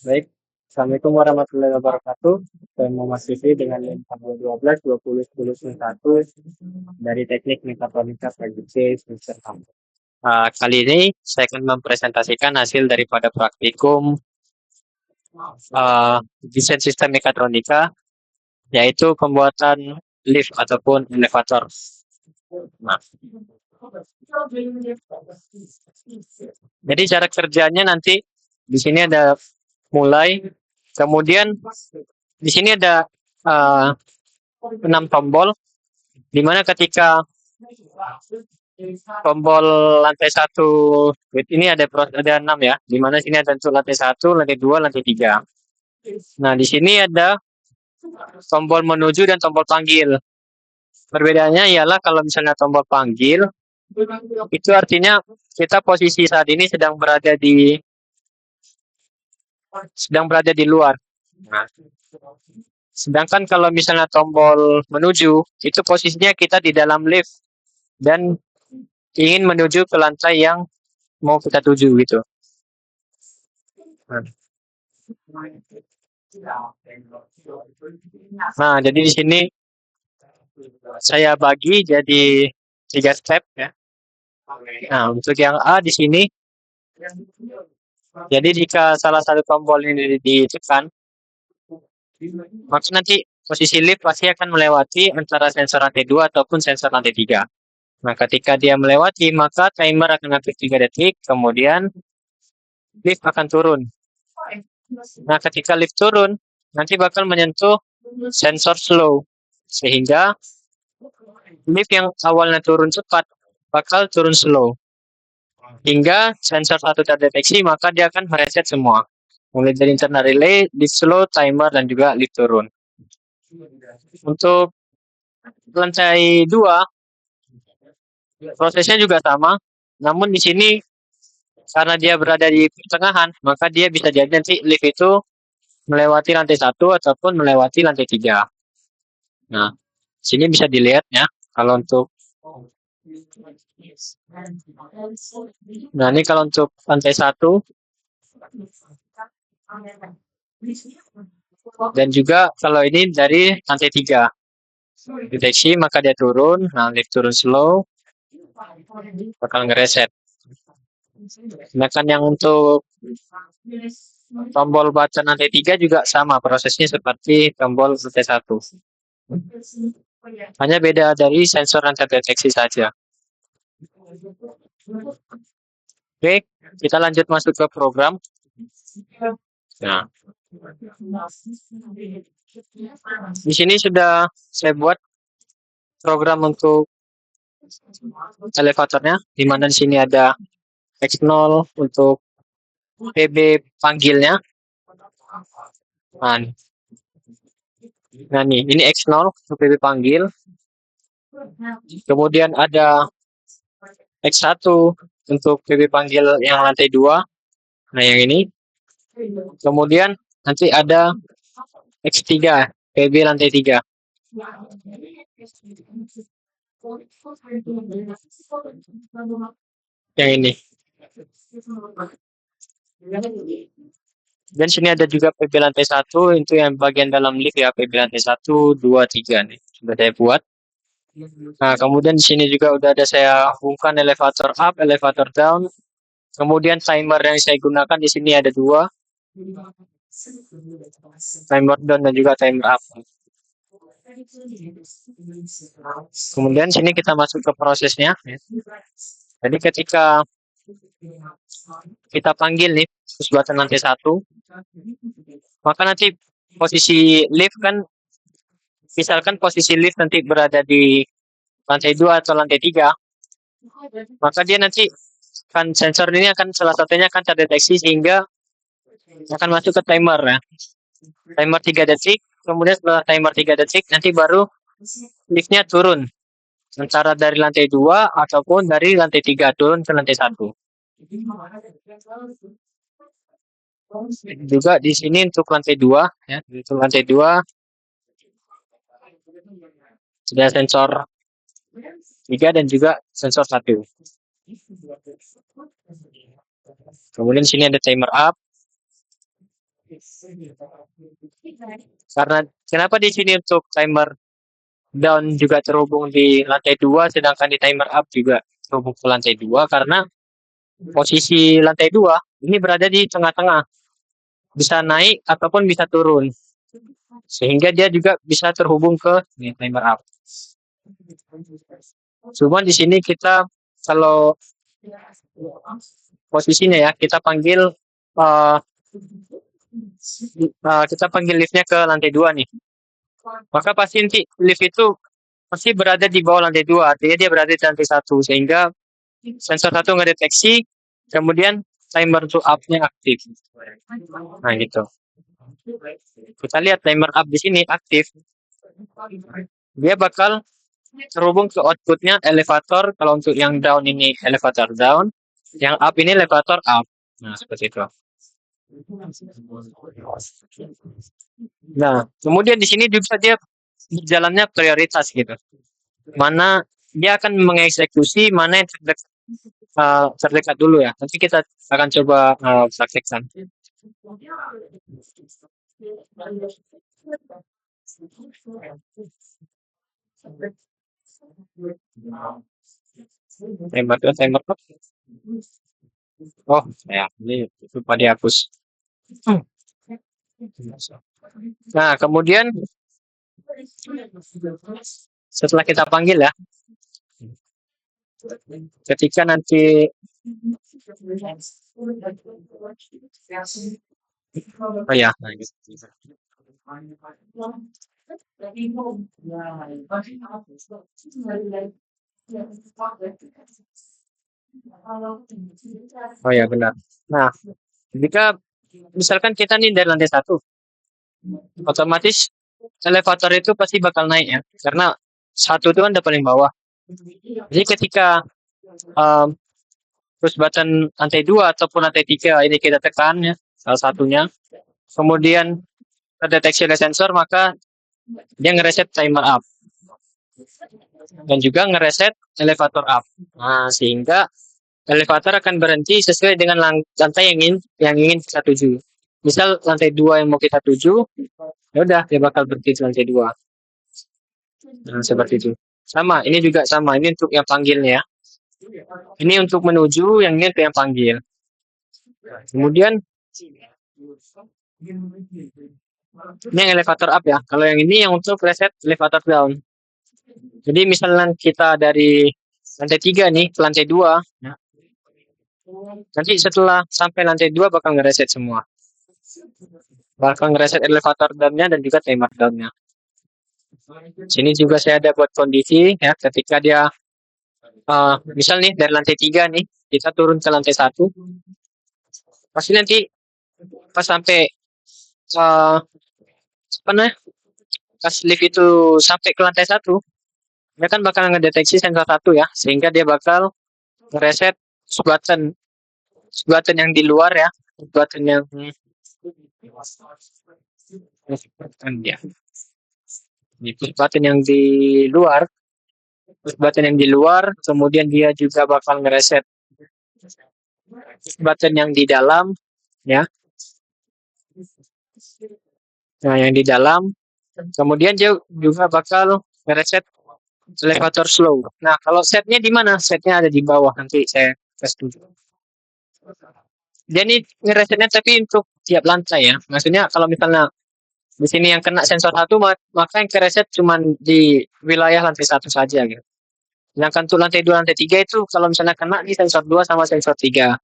Baik, Assalamualaikum warahmatullahi wabarakatuh. Saya Muhammad Sifi dengan NIM 12 20 10 1 dari Teknik Mekatronika PGC semester 6. Kali ini saya akan mempresentasikan hasil daripada praktikum desain sistem mekatronika, yaitu pembuatan lift ataupun elevator. Nah, jadi cara kerjanya nanti di sini ada mulai, kemudian di sini ada 6 tombol, di mana ketika tombol lantai 1 ini ada 6 ya, di mana sini ada untuk lantai 1, lantai 2, lantai 3. Nah, di sini ada tombol menuju dan tombol panggil. Perbedaannya ialah kalau misalnya tombol panggil, itu artinya kita posisi saat ini sedang berada di luar. Nah, sedangkan kalau misalnya tombol menuju, itu posisinya kita di dalam lift dan ingin menuju ke lantai yang mau kita tuju gitu. Nah, jadi di sini saya bagi jadi 3 step ya. Nah, untuk yang A di sini, jadi jika salah satu tombol ini ditekan, maka nanti posisi lift pasti akan melewati antara sensor lantai 2 ataupun sensor lantai 3. Nah, ketika dia melewati, maka timer akan aktif 3 detik, kemudian lift akan turun. Nah, ketika lift turun, nanti bakal menyentuh sensor slow, sehingga lift yang awalnya turun cepat bakal turun slow. Hingga sensor 1 terdeteksi, maka dia akan mereset semua. Mulai dari internal relay, lift slow, timer, dan juga lift turun. Untuk lantai 2, prosesnya juga sama, namun di sini karena dia berada di pertengahan, maka dia bisa jadi nanti lift itu melewati lantai 1 ataupun melewati lantai 3. Nah, sini bisa dilihat ya, kalau untuk ini kalau untuk lantai 1 dan juga kalau ini dari lantai 3. Deteksi maka dia turun, nah lift turun slow, bakal ngereset. Sedangkan yang untuk tombol button lantai 3 juga sama prosesnya seperti tombol lantai 1. Hanya beda dari sensor yang terdeteksi saja. Oke, kita lanjut masuk ke program. Nah, di sini sudah saya buat program untuk elevatornya, di mana di sini ada X0 untuk PB panggilnya. Nah nih, ini X0 untuk PB panggil. Kemudian ada X1 untuk PB panggil yang lantai 2. Nah, yang ini. Kemudian nanti ada X3, PB lantai 3. Yang ini. Dan sini ada juga PB lantai 1, itu yang bagian dalam lift ya, PB lantai 1, 2, 3 nih. Sudah saya buat. Nah, kemudian di sini juga udah ada saya hubungkan elevator up, elevator down. Kemudian timer yang saya gunakan di sini ada 2. Timer down dan juga timer up. Kemudian sini kita masuk ke prosesnya. Jadi ketika kita panggil nih push button lantai 1, maka nanti posisi lift kan, misalkan posisi lift nanti berada di lantai 2 atau lantai 3, maka dia nanti kan sensor ini akan salah satunya akan terdeteksi sehingga akan masuk ke timer ya. Timer 3 detik, kemudian setelah timer 3 detik nanti baru liftnya turun. Antara dari lantai 2 ataupun dari lantai 3 turun ke lantai 1. Juga di sini untuk lantai 2 ya, untuk lantai 2 sudah sensor 3 dan juga sensor 1. Kemudian sini ada timer up. Karena kenapa di sini untuk timer down juga terhubung di lantai 2, sedangkan di timer up juga terhubung ke lantai 2, karena posisi lantai 2 ini berada di tengah-tengah. Bisa naik ataupun bisa turun. Sehingga dia juga bisa terhubung ke timer up. Cuma di sini kita kalau posisinya ya, kita panggil liftnya ke lantai 2 nih. Maka pasti nanti lift itu pasti berada di bawah lantai 2, artinya dia berada di lantai 1, sehingga sensor 1 nggak deteksi, kemudian timer to up-nya aktif. Nah gitu. Kita lihat timer up di sini aktif. Dia bakal terhubung ke outputnya elevator. Kalau untuk yang down ini elevator down, yang up ini elevator up. Nah seperti itu. Nah kemudian di sini juga dia jalannya prioritas gitu. Mana dia akan mengeksekusi mana yang terdekat dulu ya. Nanti kita akan coba praktekkan. Tembak. Oh, ya, ini lupa dihapus. Nah, kemudian setelah kita panggil ya, ketika nanti oh ya, nah, gitu. Oh ya benar. Nah, jika misalkan kita nih dari lantai 1, otomatis elevator itu pasti bakal naik ya, karena 1 itu kan udah paling bawah. Jadi ketika push button lantai 2 ataupun lantai 3 ini kita tekan ya, salah satunya, kemudian terdeteksi oleh sensor, maka dia ngereset timer up dan juga ngereset elevator up. Nah, sehingga elevator akan berhenti sesuai dengan lantai yang ingin kita tuju. Misal lantai 2 yang mau kita tuju, ya udah dia bakal berhenti di lantai 2. Nah, seperti itu. Sama, ini juga sama. Ini untuk yang panggilnya. Ini untuk menuju, yang ini untuk yang panggil. Kemudian ini yang elevator up ya. Kalau yang ini yang untuk reset elevator down. Jadi misalnya kita dari lantai 3 nih ke lantai 2, nanti setelah sampai lantai 2 bakal ngereset semua. Bakal ngereset elevator down-nya dan juga timer down-nya. Sini juga saya ada buat kondisi ya, ketika dia misal nih dari lantai 3 nih kita turun ke lantai 1, pasti nanti pas sampai pas lift itu sampai ke lantai 1, dia kan bakal ngedeteksi sensor 1 ya, sehingga dia bakal ngereset button yang di luar ya, button yang button yang di luar, kemudian dia juga bakal ngereset button yang di dalam ya. Nah, yang di dalam, kemudian dia juga bakal ngereset elevator slow. Nah, kalau setnya di mana? Setnya ada di bawah, nanti saya kasih tunjuk. Dia ini ngeresetnya tapi untuk tiap lantai ya. Maksudnya kalau misalnya di sini yang kena sensor 1, maka yang kereset cuma di wilayah lantai 1 saja gitu. Sedangkan untuk lantai 2, lantai 3 itu kalau misalnya kena di sensor 2 sama sensor 3.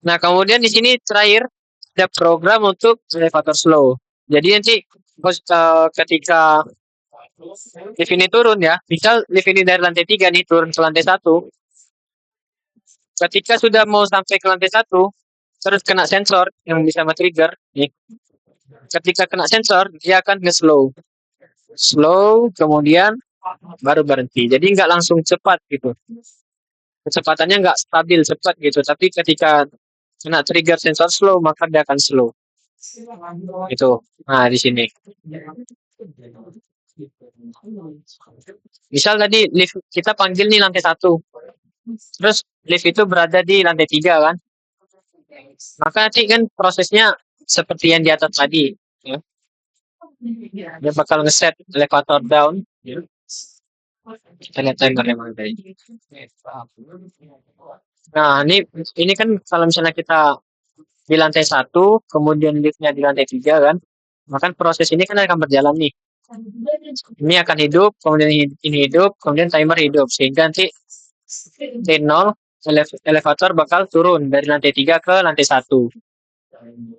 Nah, kemudian di sini terakhir ada program untuk elevator slow. Jadi nanti ketika lift ini turun ya, misal lift ini dari lantai 3 nih turun ke lantai 1. Ketika sudah mau sampai ke lantai 1, terus kena sensor yang bisa men-trigger nih. Ketika kena sensor, dia akan nge-slow. Slow, kemudian baru berhenti. Jadi nggak langsung cepat gitu. Kecepatannya nggak stabil cepat gitu. Tapi ketika kena trigger sensor slow, maka dia akan slow. Gitu. Nah, di sini. Misal tadi lift kita panggil nih lantai 1. Terus lift itu berada di lantai 3 kan. Maka nanti kan prosesnya seperti yang di atas tadi. Ya. Dia bakal ngeset elevator down. Ya. Kita lihat timernya mana tadi. Nah, ini kan kalau misalnya kita di lantai 1, kemudian liftnya di lantai 3 kan. Maka proses ini kan akan berjalan nih. Ini akan hidup, kemudian ini hidup, kemudian timer hidup. Sehingga nanti T0 elevator bakal turun dari lantai 3 ke lantai 1.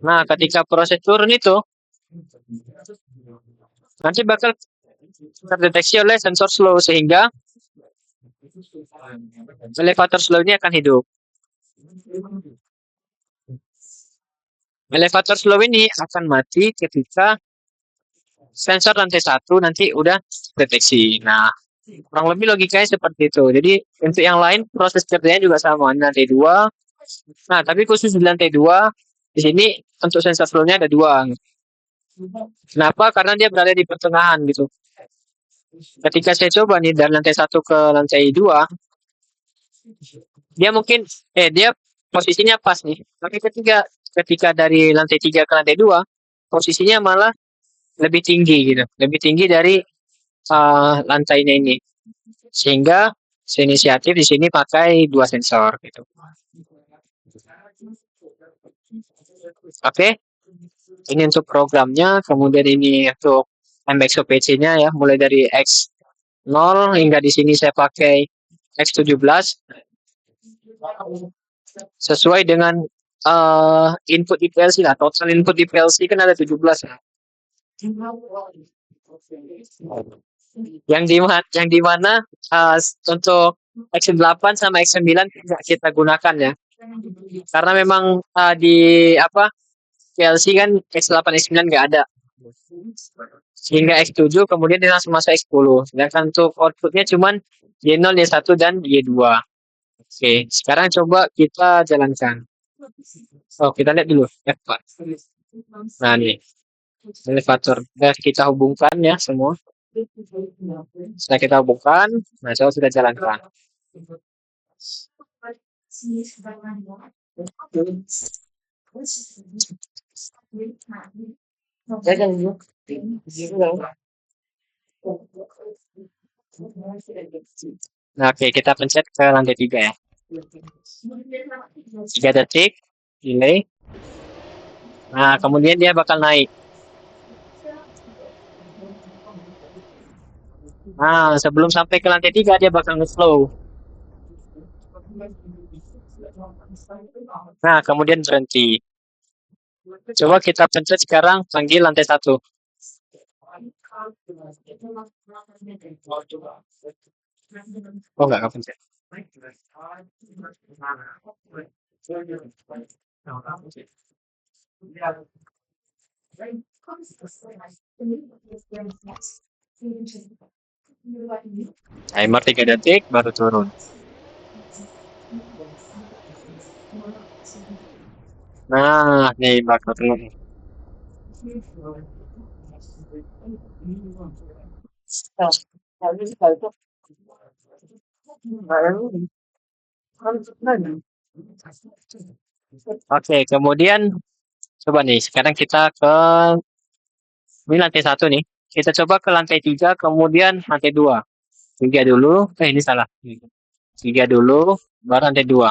Nah, ketika proses turun itu nanti bakal terdeteksi oleh sensor slow sehingga elevator slow ini akan hidup. Elevator slow ini akan mati ketika sensor lantai 1 nanti udah deteksi. Nah, kurang lebih logikanya seperti itu. Jadi untuk yang lain proses kerjanya juga sama. Di lantai 2. Nah, tapi khusus di lantai 2 di sini untuk sensor slow-nya ada 2. Kenapa? Karena dia berada di pertengahan gitu. Ketika saya coba nih dari lantai 1 ke lantai 2, dia posisinya pas nih. Tapi ketika dari lantai 3 ke lantai 2, posisinya malah lebih tinggi gitu. Lebih tinggi dari lantainya ini. Sehingga inisiatif di sini pakai 2 sensor gitu. Oke. Ini untuk programnya, kemudian ini untuk MXOPC-nya ya, mulai dari X0 hingga di sini saya pakai X17 sesuai dengan input di PLC lah. Total input di PLC kan ada 17 ya. Yang di mana untuk X8 sama X9 tidak kita gunakan ya. Karena memang di PLC kan X8 X9 nggak ada. Sehingga X7 kemudian dia langsung masuk X10. Sedangkan untuk outputnya cuman Y0, Y1 dan Y2. Oke, sekarang coba kita jalankan. Oh, kita lihat dulu F4. Nah, nih. Elevator. Sudah kita hubungkan ya semua. Setelah kita hubungkan, nah saya sudah jalankan. Nah, oke, kita pencet ke lantai 3 ya. 3 detik, delay. Nah, kemudian dia bakal naik. Nah, sebelum sampai ke lantai 3 dia bakal nge-slow. Nah, kemudian berhenti. Coba kita pencet sekarang panggil lantai 1. Oh, enggak pencet. Timer 3 detik baru turun. Nah, nih bakal turun. Oke, kemudian coba nih, sekarang kita ke ini lantai 1 nih. Kita coba ke lantai 3, kemudian lantai 2. 3 dulu, ini salah. 3 dulu, baru lantai 2.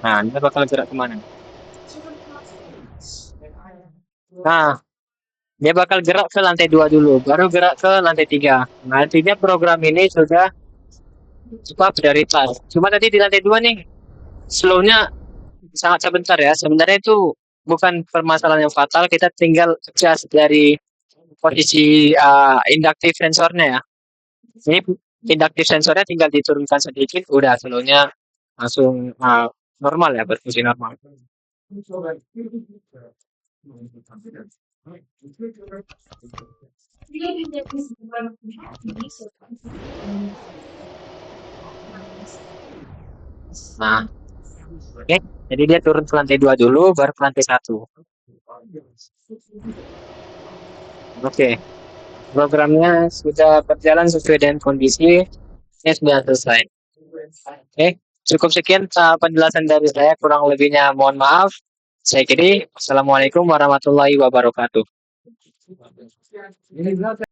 Nah, ini bakal gerak kemana? Nah, dia bakal gerak ke lantai 2 dulu, baru gerak ke lantai 3. Nah, artinya program ini sudah prioritas. Cuma tadi di lantai 2 nih, slow-nya sangat sebentar ya. Sebenarnya itu bukan permasalahan yang fatal, kita tinggal adjust dari posisi induktif sensornya ya. Ini induktif sensornya tinggal diturunkan sedikit, udah slow-nya langsung normal ya, berfungsi normal. Nah, oke, jadi dia turun ke lantai 2 dulu, baru ke lantai 1. Oke, programnya sudah berjalan sesuai dengan kondisi. Ini sudah selesai. Oke, cukup sekian penjelasan dari saya. Kurang lebihnya mohon maaf. Saya kiri. Assalamualaikum warahmatullahi wabarakatuh.